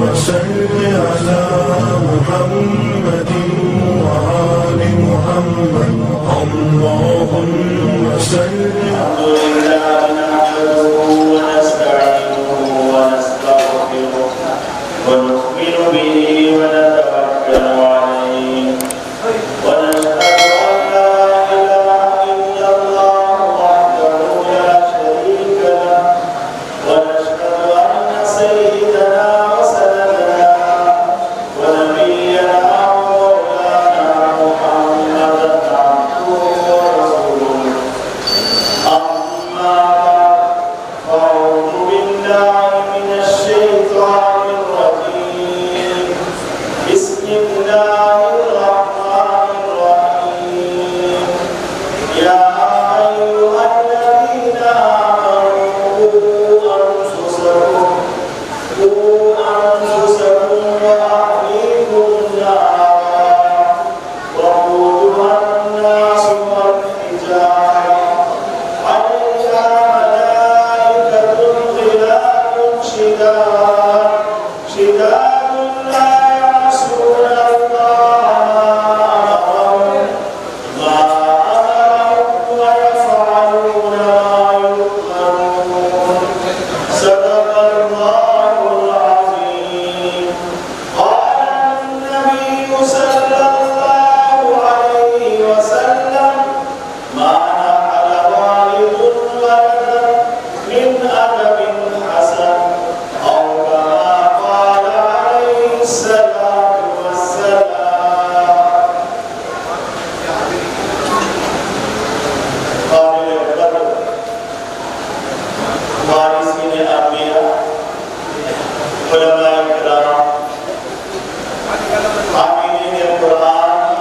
صل على محمد وآل محمد اللهم صل ونؤمن به ونتوكل عليه ونشهد أن لا إله إلا الله وحده لا شريك له ونشهد أن سيدنا وسندنا ونبينا ومولانا محمدا عبده ورسوله أما بعد فأعوذ بالله من الشيطان الرجيم بسم الله الرحمن الرحيم يا أيها الذين آمنوا قوا أنفسكم وأهليكم نارا وقودها الناس والحجارة عليها ملائكة غلاظ شداد لا يعصون الله ما أمرهم ويفعلون ما يؤمرون صدق الله العظيم قال النبي صلى الله عليه وسلم ما نحل والد ولدا من أدب حسن أو كما قال عليه الصلاة والسلام قابل القدر وارثين الأنبياء علماء الكرام حاملين القرآن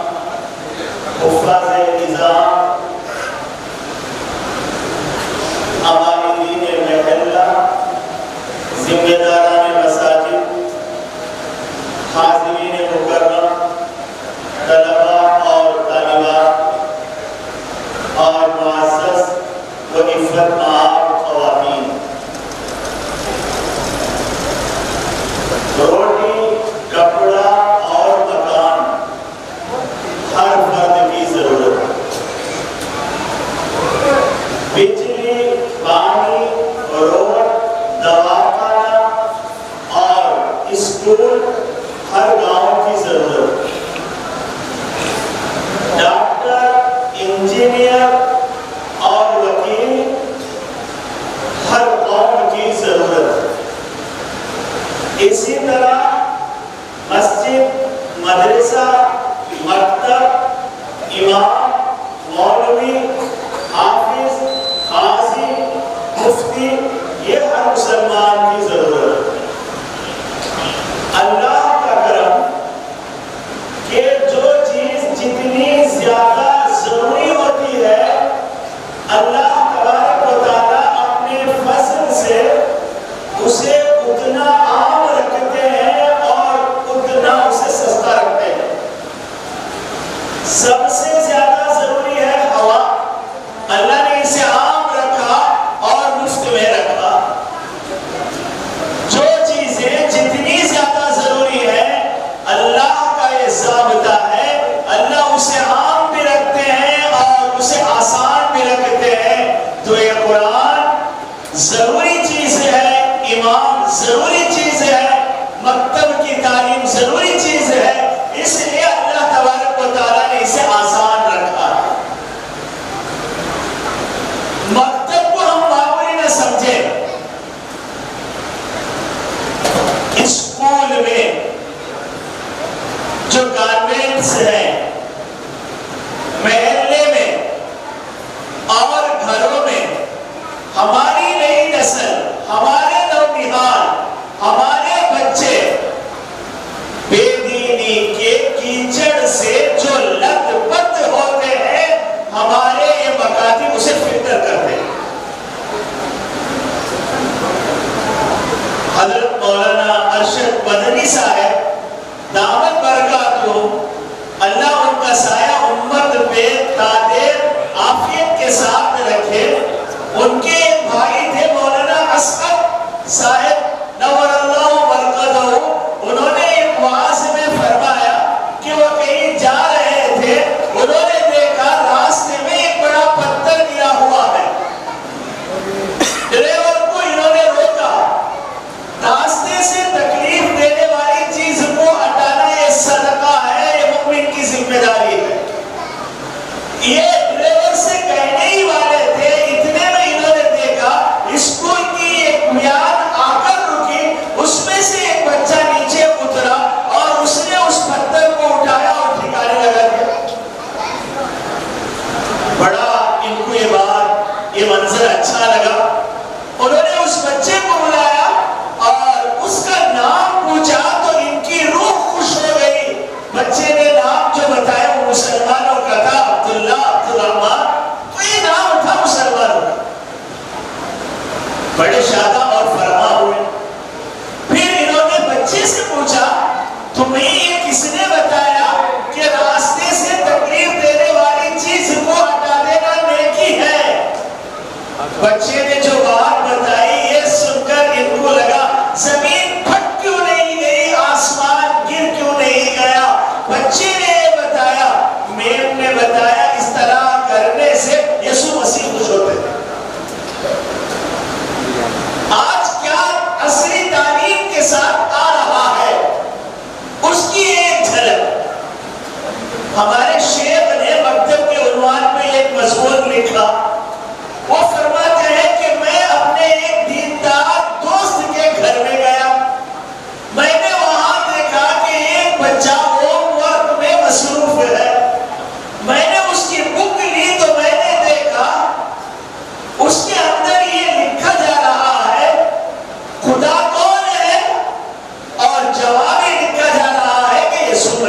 حفاظ النظام عاملین محلہ ذمہ داران مساجد حاضرین مکرم طلباء اور طالبات اور معزز و عزت مآب خواتین روٹی کپڑا اور مکان ہر فرد کی ضرورت بجلی پانی روڈ دواخانہ اور اسکول ہر گاؤں کی ضرورت ڈاکٹر انجینئر اور وکیل ہر قوم کی ضرورت اسی طرح مسجد مدرسہ مکتب امام مولوی حافظ قاضی مفتی یہ ہر مسلمان کی ضرورت اللہ کا کرم کہ جو چیز جتنی زیادہ ضروری ہوتی ہے اللہ تبارک و تعالیٰ اپنے فضل سے اسے اتنا عام رکھتے ہیں اور اتنا اسے سستا رکھتے ہیں سب سے زیادہ ضروری ہے ہوا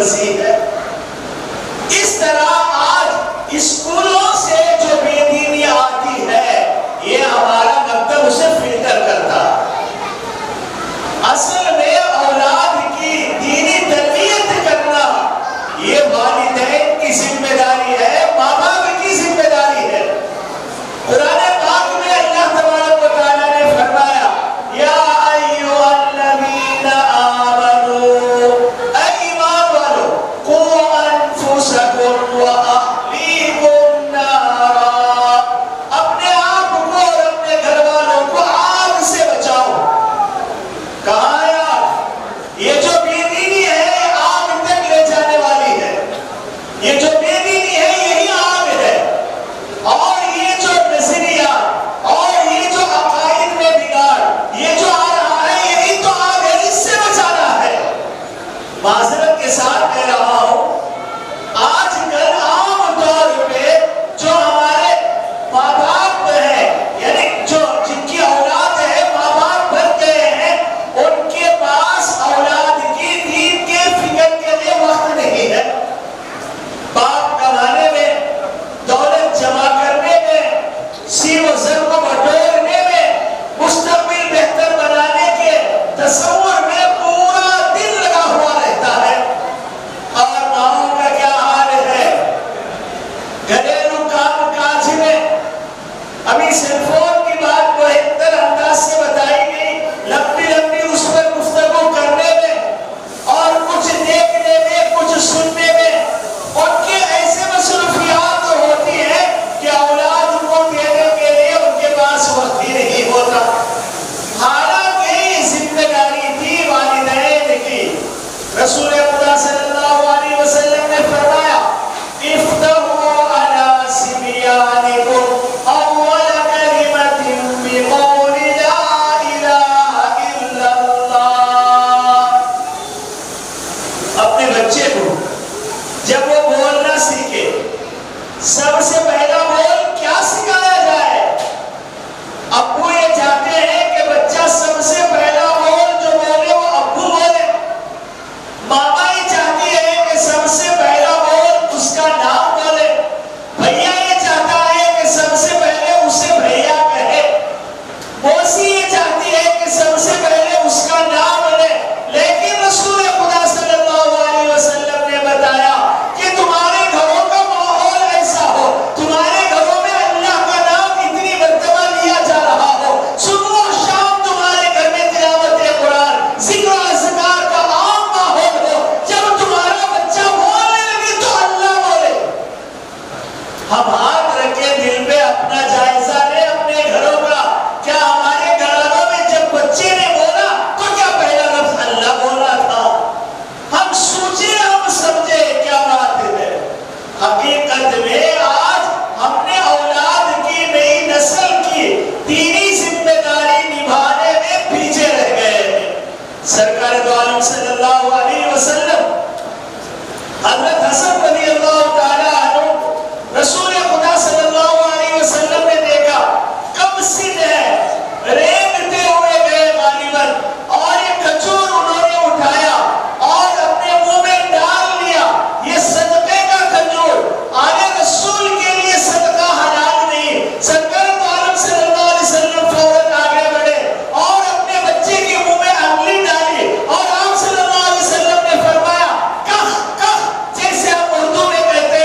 وسیع ہے. اس طرح آج اسکولوں سے جو بے دینی آتی ہے یہ ہمارا مکتب اسے فلٹر کرتا. اصل میں اولاد کی دینی تربیت کرنا یہ والدین کی ذمہ داری ہے، ماں باپ کی ذمہ داری ہے. قرآن پاک میں اللہ تبارک و تعالیٰ نے فرمایا یا ایھا الذین آمنوا، اے ایمان والو، قوا انفسکم واہلیکم نارا، اپنے آپ کو اور اپنے گھر والوں کو آگ سے بچاؤ. کہاں ہے آگ؟ یہ جو بے دینی ہے یہ آگ تک لے جانے والی ہے. یہ جو بے دینی ہے یہی آگ ہے. اور یہ جو نظریہ اور یہ جو عقائد میں بگاڑ یہ جو آ رہا ہے یہی تو آگ ہے، اس سے بچانا ہے. معذرت کے ساتھ کہہ رہا ہوں، آج کل عام طور پہ جو ہمارے ماں باپ ہیں، یعنی جو جن کی اولاد ہے ماں باپ بن گئے ہیں، ان کے پاس اولاد کی دین کے فکر کے لیے وقت نہیں ہے. باپ کمانے میں، دولت جمع کرنے میں، سیر و زر کو بٹورنے میں، مستقبل بہتر بنانے کے تصور میں پورا دن لگا ہوا رہتا ہے. اور ماؤں کا کیا حال ہے؟ گھریلو کام کاج میں ابھی سیل فون کی بات بہتر انداز سے بتائی گئی، لمبی لمبی اس پر گفتگو کرنے میں اور کچھ دیکھنے میں کچھ سننے میں ان کے ایسے مصروفیات ہوتی ہیں کہ اولاد کو دینے کے لیے ان کے پاس وقت ہی نہیں ہوتا. حالانکہ یہ ذمہ داری تھی والدین کی. رسول خدا صلی اللہ علیہ وسلم نے فرمایا افتحوا علی صبیانکم اول کلمۃ بقول لا الہ الا اللہ. اپنے بچے کو جب وہ بولنا سیکھے سب سے پہلا بول کیا سکھایا جائے؟ ابو یہ چاہتے ہیں کہ بچہ سب سے پہلا بول جو بولے وہ ابو بولے. ماما یہ چاہتی ہے کہ سب سے پہلا بول اس کا نام بولے. بھیا یہ چاہتا ہے کہ سب سے پہلے اسے بھیا کہے. موسی یہ چاہتی ہے کہ سب سے پہلے اس کا نام لے. لیکن رسول خدا صلی اللہ علیہ وسلم نے بتایا کہ تمہارے گھروں کا ماحول ایسا ہو، تمہارے گھروں میں اللہ کا نام اتنی مرتبہ لیا جا رہا ہو، صبح و شام تمہارے گھر میں تلاوت قرآن، ذکر و اذکار کا عام ماحول ہو. جب تمہارا بچہ بولنے لگے تو اللہ بولے. ہم ہاتھ رکھے دل پہ اپنا جائزہ لیں اپنے گھروں کا. کیا ہمارے گھرانوں میں جب بچے نے بولا تو کیا پہلا لفظ اللہ بولا تھا؟ ہم سوچے ہم سمجھے کیا بات ہے. حقیقت میں آج ہم نے اولاد کی نئی نسل کی دینی ذمہ داری نبھانے میں پیچھے رہ گئے ہیں. سرکار دو عالم صلی اللہ علیہ وسلم حضرت حسن رضی اللہ تعالیٰ عنہ رسول خدا صلی اللہ علیہ وسلم نے دیکھا کم سن ہے، رینگتے ہوئے گئے غالباً، اور یہ کھجور انہوں نے اٹھایا اور اپنے منہ میں ڈال لیا. یہ صدقے کا کھجور، آلے رسول کے لیے صدقہ حلال نہیں. سرکار دو عالم صلی اللہ علیہ وسلم فوراً آگے بڑھے اور اپنے بچے کے منہ میں انگلی ڈالی اور آپ صلی اللہ علیہ وسلم نے فرمایا کخ کخ، جیسے ہم اردو میں کہتے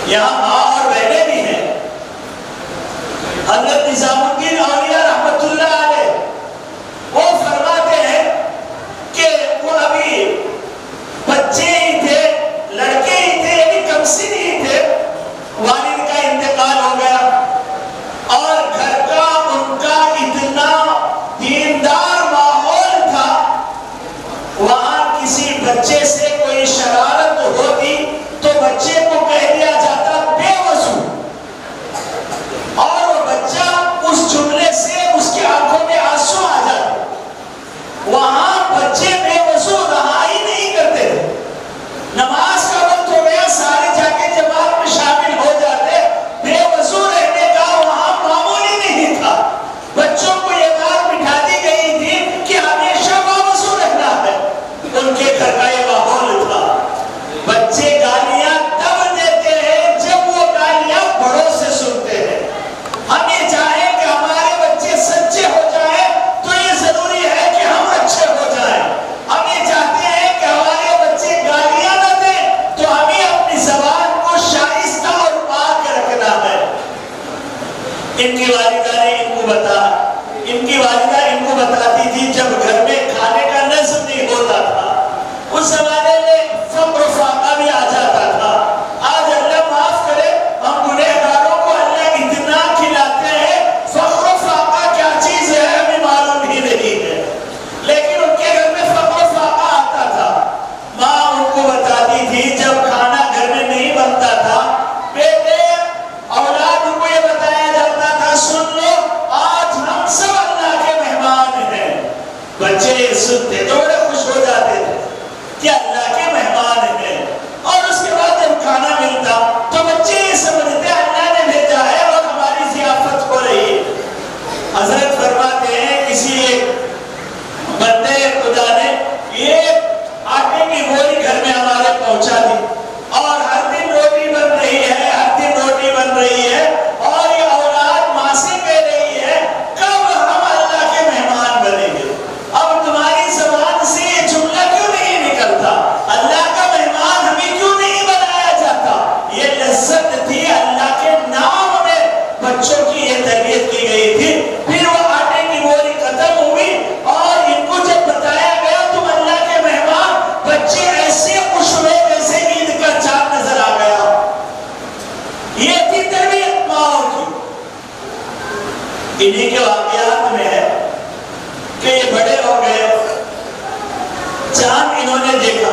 یہاں ماں اور بہنیں بھی ہیں. حضرت نظام الدین اولیاء رحمت اللہ علیہ وہ فرماتے ہیں کہ وہ ابھی بچے ہی تھے، لڑکے ہی تھے، یعنی کم سن ہی تھے، والد کا انتقال ہو گیا اور گھر کا ان کا اتنا دیندار ماحول تھا، وہاں کسی بچے سے کوئی شرارت ہوتی تو بچے کو کہہ دیا جاتا بے وضو، اور وہ بچہ اس جملے سے اس کی آنکھوں میں آنسو آ جاتے. وہاں بچے بے وضو رہا ہی نہیں کرتے تھے. نماز کا وقت ہو گیا، سارے جا کے جماعت میں شامل ہو جاتے. بے وضو رہنے کا وہاں معمولی نہیں تھا. بچوں کو یہ بات بٹھا دی گئی تھی کہ ہمیشہ باوضو رہنا ہے. ان کے گھر کا یہ ماحول تھا. بچے گالیاں تب دیتے ہیں جب وہ گالیاں بڑوں سے سنتے ہیں. ہم یہ چاہیں کہ ہمارے بچے سچے ہو جائیں تو یہ ضروری ہے کہ ہم اچھے ہو جائیں. ہم یہ چاہتے ہیں کہ ہمارے بچے گالیاں نہ دیں تو ہمیں اپنی زبان کو شائستہ اور پاک رکھنا ہے. ان کی والدہ نے ان کی والدہ ان کو بتاتی تھی جب گھر میں کھانے کا نظم نہیں ہوتا تھا، اس زمانے میں فقر و فاقہ بھی آ جاتا تھا. آج اللہ معاف کرے ہم گنہگاروں کو اللہ اتنا کھلاتے ہیں، فقر و فاقہ کیا چیز ہے ہمیں معلوم ہی نہیں ہے. لیکن ان کے گھر میں فقر و فاقہ آتا تھا. ماں ان کو بتاتی تھی جب کھانا گھر میں نہیں بنتا تھا، بیٹے اولاد ان کو یہ بتایا جاتا تھا سن لو آج ہم سب اللہ کے مہمان ہیں. بچے سنتے تو بڑے خوش ہو جاتے تھے کہ اللہ کے مہمان ہیں. اور اس کے بعد جب کھانا ملتا تو بچے یہ سمجھتے اللہ نے بھیجا ہے اور ہماری ضیافت ہو رہی ہے. حضرت فرماتے ہیں کسی ایک بندے خدا نے ایک آٹے کی گولی گھر میں ہمارے پہنچا دی اور ہر دن روٹی بن رہی ہے، ہر دن روٹی بن رہی ہے، اور یہ اولاد ماں سے کہہ رہی ہے کب ہم اللہ کے مہمان بنیں گے. اب تمہاری زبان سے یہ جملہ کیوں نہیں نکلتا؟ اللہ کا مہمان ہمیں کیوں نہیں بنایا جاتا؟ یہ لذت تھی اللہ کے نام میں بچوں کی یہ تربیت کی گئی تھی. پھر وہ آٹے کی گولی ختم ہوئی اور ان کو جب بتایا گیا تم اللہ کے مہمان، بچے ایسے خوش ہوئے جیسے عید کا چاند نظر آ گیا. یہ تھی تربیت ماؤں کی. انہی کے واقعات میں ہے کہ یہ بڑے ہو گئے، چاند انہوں نے دیکھا.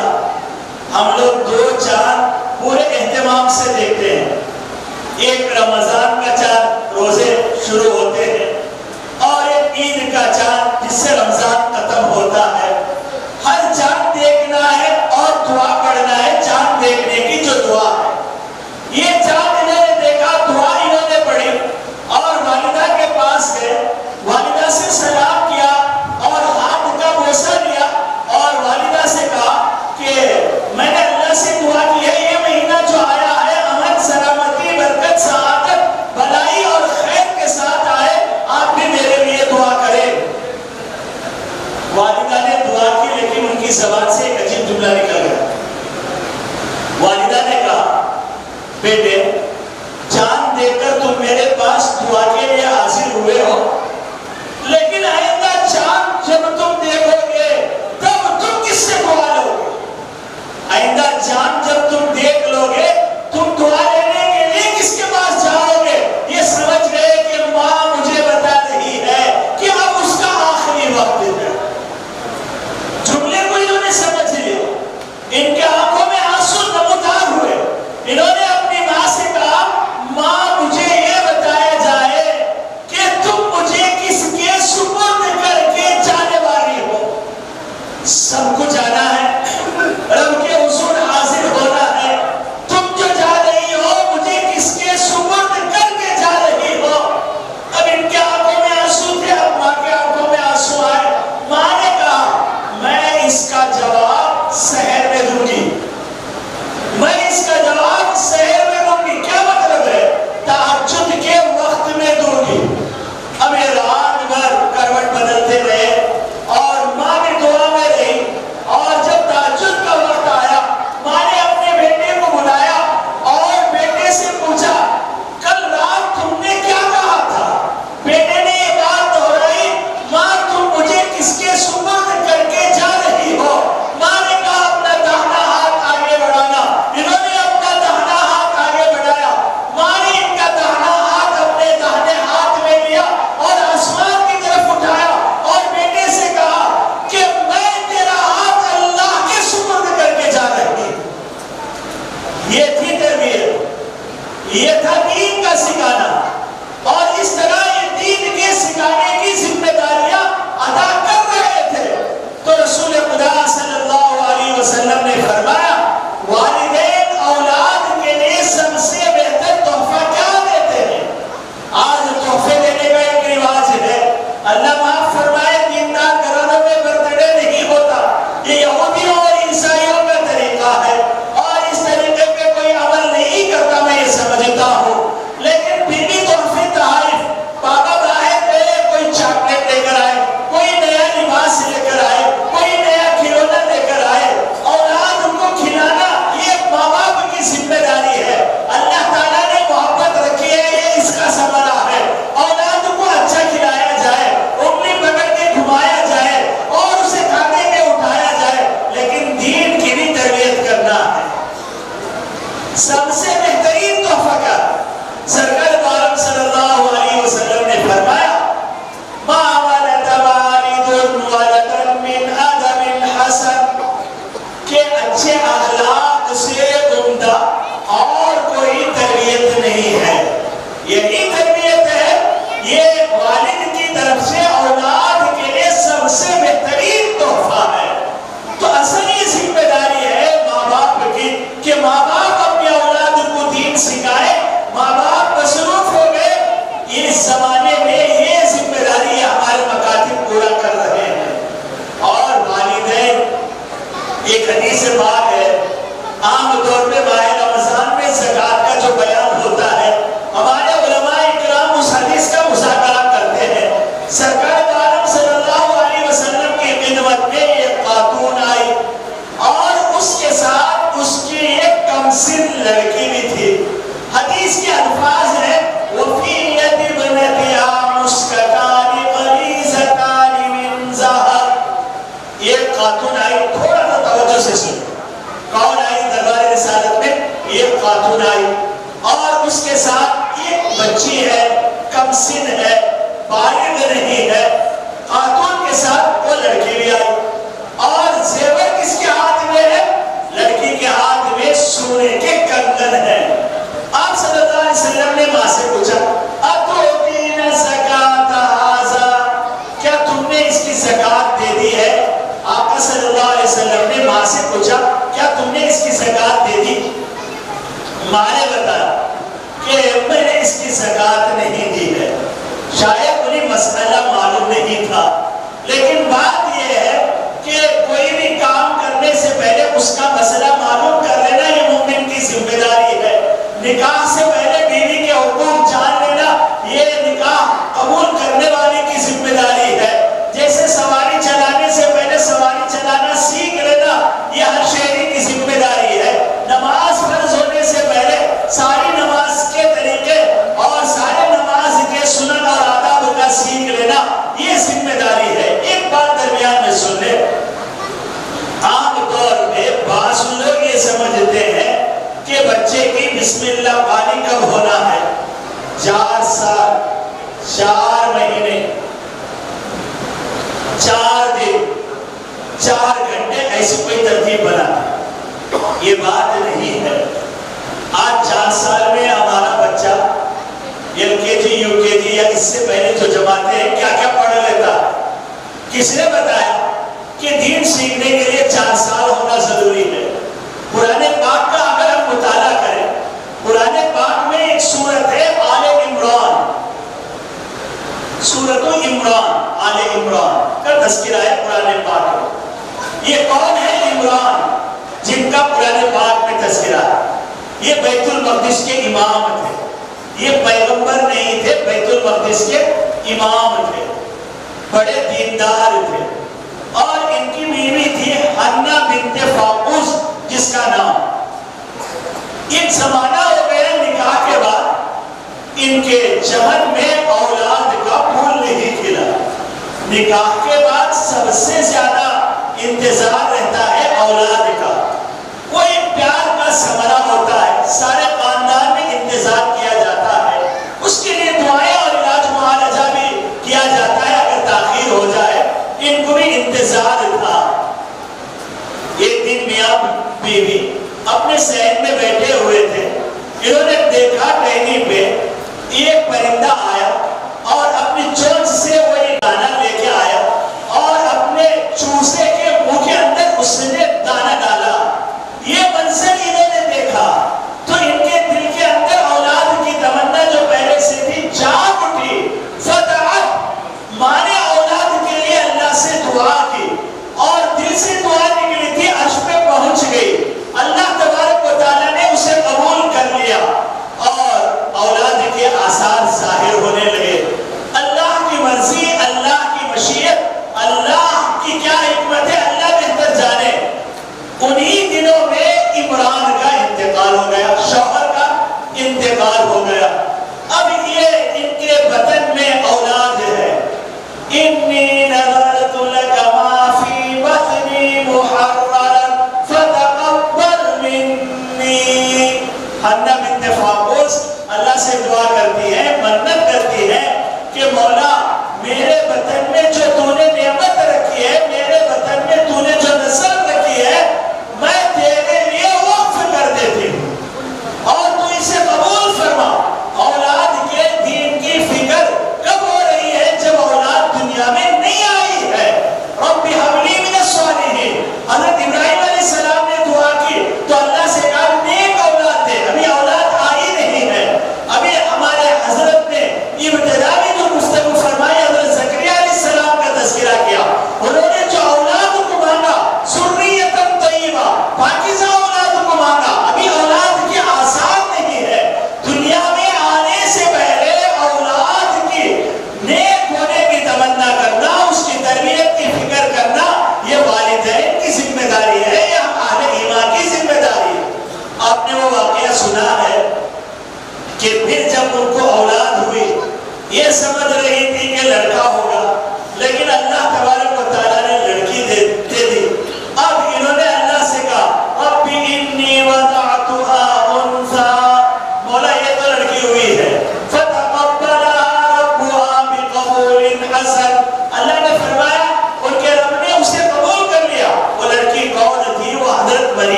ہم لوگ 2 چاند پورے اہتمام سے دیکھتے ہیں. ایک رمضان کا چاند روزے شروع ہوتے ہیں اور ایک عید کا چاند جس سے رمضان ختم ہوتا ہے. ہر چاند دیکھنا ہے اور دعا پڑھنا ہے چاند دیکھنے کی جو دعا ہے. یہ چاند انہوں نے دیکھا، دعا انہوں نے پڑھی اور والدہ کے پاس گئے، والدہ سے سلام کیا اور ہاتھ کا بوسہ لیا اور والدہ سے کہا کہ میں نے اللہ سے دعا کی ہے یہ مہینہ جو آیا ہے امن، سلامتی، برکت، سعادت، بھلائی اور خیر کے ساتھ آئے. آپ بھی میرے لیے دعا کریں. والدہ نے دعا کی لیکن ان کی زبان سے ایک عجیب جملہ نکل گیا. والدہ نے کہا بیٹے چاند دیکھ کر تم میرے پاس دعا کے لیے حاضر ہوئے ہو، لیکن آئندہ چاند جب تم دیکھو گے تب تم کس سے دعا لو گے؟ آئندہ چاند جب تم دیکھ لو گے تم دعا لینے کے لیے کس کے پاس جاؤ گے؟ یہ سمجھ گئے کہ ماں مجھے بتا رہی ہے کہ اب اس کا آخری وقت ہے. جملے کو انہوں نے سمجھ لیا. ان کے آنکھوں میں آنسو نمودار ہوئے. انہوں نے اپنی ماں سے کہا ماں مجھے یہ بتایا جائے کہ تم مجھے کس کے سپرد کر کے جانے والی ہو؟ سب کو جانا ہے، رب کے حضور حاضر ہونا ہے. تم جو جا رہی ہو مجھے کس کے سپرد کر کے جا رہی ہو؟ اب ان کے آنکھوں میں آنسو تھے، اب ماں کے آنکھوں میں آنسو آئے. ماں نے کہا میں اس کا جواب سحر میں دوں گی، میں اس کا جواب سحر میں دوں گی. کیا مطلب ہے؟ تہجد کے وقت میں دوں گی. اب یہ رات بھر کروٹ بدلتے رہے اور ماں بھی دعا میں رہی اور جب اچھے اخلاق سے عمدہ اور کوئی تربیت نہیں ہے. یہی تربیت ہے، یہ والد کی طرف سے اولاد کے لیے سب سے بہترین تحفہ ہے. تو اصل یہ ذمہ داری ہے ماں باپ کی کہ ماں باپ اپنے اولاد کو دین سکھائے. ماں باپ مصروف ہو گئے، اس زمانے میں یہ ذمہ داری ہمارے مکاتب پورا کر رہے ہیں. اور والدین، ایک حدیث پاک ہے، عام طور پہ ماہ رمضان میں زکوٰۃ کا جو بیان ہوتا ہے، ہمارے علماء اکرام اس حدیث کا مذاکرہ کرتے ہیں. سرکار عالم صلی اللہ علیہ وسلم کی خدمت میں ایک خاتون آئی اور اس کے ساتھ اس کی ایک کمسن لڑکی بھی تھی. حدیث کے الفاظ ہیں وَفِي يَدِ ابْنَتِهَا مُسْكَتَانِ غَلِيظَتَانِ مِنْ ذَهَبٍ. ایک خاتون آئی، تھوڑا سا توجہ سے سن. کون آئی دربار رسالت میں؟ ایک خاتون آئی اور اس کے ساتھ ایک بچی ہے، کمسن ہے، بالغ نہیں ہے. خاتون کے ساتھ وہ لڑکی بھی آئی اور زیور کس کے ہاتھ میں ہے؟ لڑکی کے ہاتھ میں سونے کے کنگن ہے. آپ صلی اللہ علیہ وسلم نے ماں سے پوچھا اتؤتین زکوٰۃ ھذا، کیا تم نے اس کی زکوٰۃ دے دی ہے؟ آقا صلی اللہ علیہ وسلم نے ماں سے پوچھا کیا تم نے اس کی زکوٰۃ دے دی؟ ماں نے بتایا کہ میں نے اس کی زکوٰۃ نہیں دی ہے. شاید انہیں مسئلہ معلوم نہیں تھا، لیکن بات یہ ہے کہ کوئی بھی کام کرنے سے پہلے اس کا مسئلہ معلوم کر لینا یہ مومن کی ذمہ داری ہے. نکاح سے پہلے بیوی کے حقوق جان لینا یہ نکاح قبول کرنے والے کی ذمہ داری ہے. جیسے سواری چلانے سے پہلے سواری چلانا سیکھ لینا یہ ہر شہری کی ذمہ داری ہے. نماز فرض ہونے سے پہلے ساری نماز کے طریقے اور سارے نماز کے سنن اور آداب کا سیکھ لینا یہ ذمہ داری ہے. ایک بات درمیان میں سن لے، عام طور پہ بعض لوگ یہ سمجھتے ہیں کہ بچے کی بسم اللہ پانی کب ہونا ہے؟ 4 سال، 4 مہینے، 4 دن، 4 گھنٹے، ایسی کوئی ترتیب بنا. یہ بات نہیں ہے. آج 4 سال میں ہمارا بچہ LKG UKG یا اس سے پہلے جو جماعتیں ہیں کیا کیا پڑھ لیتا. کس نے بتایا کہ دین سیکھنے کے لیے 4 سال ہونا ضروری ہے؟ قرآن پاک کا اگر ہم مطالعہ کریں، قرآن پاک میں ایک سورت ہے آل عمران، سورۃ عمران، آل عمران کا تذکرہ ہے قرآن پاک میں. یہ کون ہے عمران جن کا قرآن پاک میں تذکرہ ہے؟ یہ بیت المقدس کے امام تھے. یہ پیغمبر نہیں تھے، بیت المقدس کے امام تھے، بڑے دیندار تھے. اور ان کی بیوی تھی حنہ بنت فاقوس جس کا نام. ایک زمانہ ہو گیا نکاح کے بعد ان کے چمن میں اولاد کا پھول نہیں کھلا. نکاح کے بعد سب سے زیادہ انتظار رہتا ہے اولاد کا. وہ ایک پیار کا ثمرہ ہوتا ہے، سارے خاندان میں انتظار کیا جاتا ہے. اس کے لیے دعائیں اور علاج معالجہ بھی کیا جاتا ہے اگر تاخیر ہو جائے. ان کو بھی انتظار تھا. ایک دن میاں بیوی اپنے صحن میں بیٹھے ہوئے تھے. انہوں نے دیکھا ٹہنی پہ ایک پرندہ آیا اور اپنی چونچ سے وہ ایک دانہ لے کے آیا اور اپنے چوسے کے منہ کے اندر اس نے دانہ ڈالا. یہ منظر انہوں نے دیکھا تو ان کے دل کے اندر اولاد کی تمنا جو پہلے سے تھی جاگ اٹھی. فتحت، ماں نے اولاد کے لیے اللہ سے دعا کی اور دل سے دعا نکلی تھی، عرش پہ پہنچ گئی. اللہ تبارک و تعالیٰ نے اسے قبول کر لیا اور اولاد کے آثار ظاہر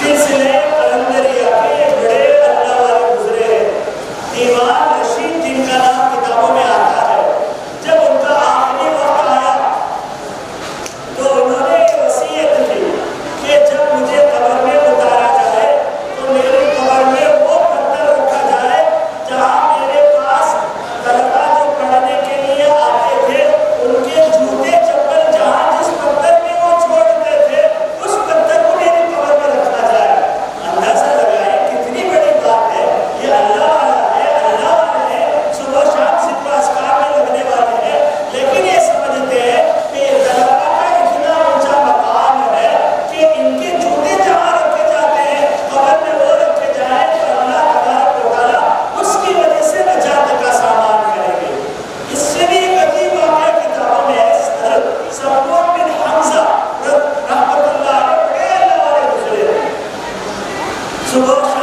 سلسلے قلندریہ کے بڑے اللہ والے گزرے ہیں، دیوان رشید جن کا نام کتابوں میں آتا ہے، جب ان کا آخری وقت آیا تو انہوں نے یہ وصیت کی کہ جب مجھے قبر میں اتارا جائے تو میری قبر میں وہ پتھر رکھا جائے جہاں میرے پاس طلبا جو پڑھنے کے لیے آتے تھے ان کے جوتے چپل جہاں جس پتھر میں وہ چھوڑتے تھے اس پتھر کو میری قبر میں رکھا جائے۔ اندازہ لگائیں کتنی بڑی بات ہے، یہ اللہ والا ہے، اللہ والے ہیں، صبح شام ذکر و اذکار میں لگنے والے ہیں، لیکن یہ سمجھتے ہیں کہ یہ طلبا کا اتنا اونچا مقام ہے کہ ان کے جوتے جہاں رکھے جاتے ہیں قبر میں وہ رکھے جائیں تو اللہ تبارک و تعالیٰ اس کی وجہ سے نجات کا سامان کریں گے۔ اس سے بھی ایک عجیب واقعہ کتابوں میں ہے، صفوان بن حمزہ رحمۃ اللہ علیہ بڑے اللہ والے گزرے، صبح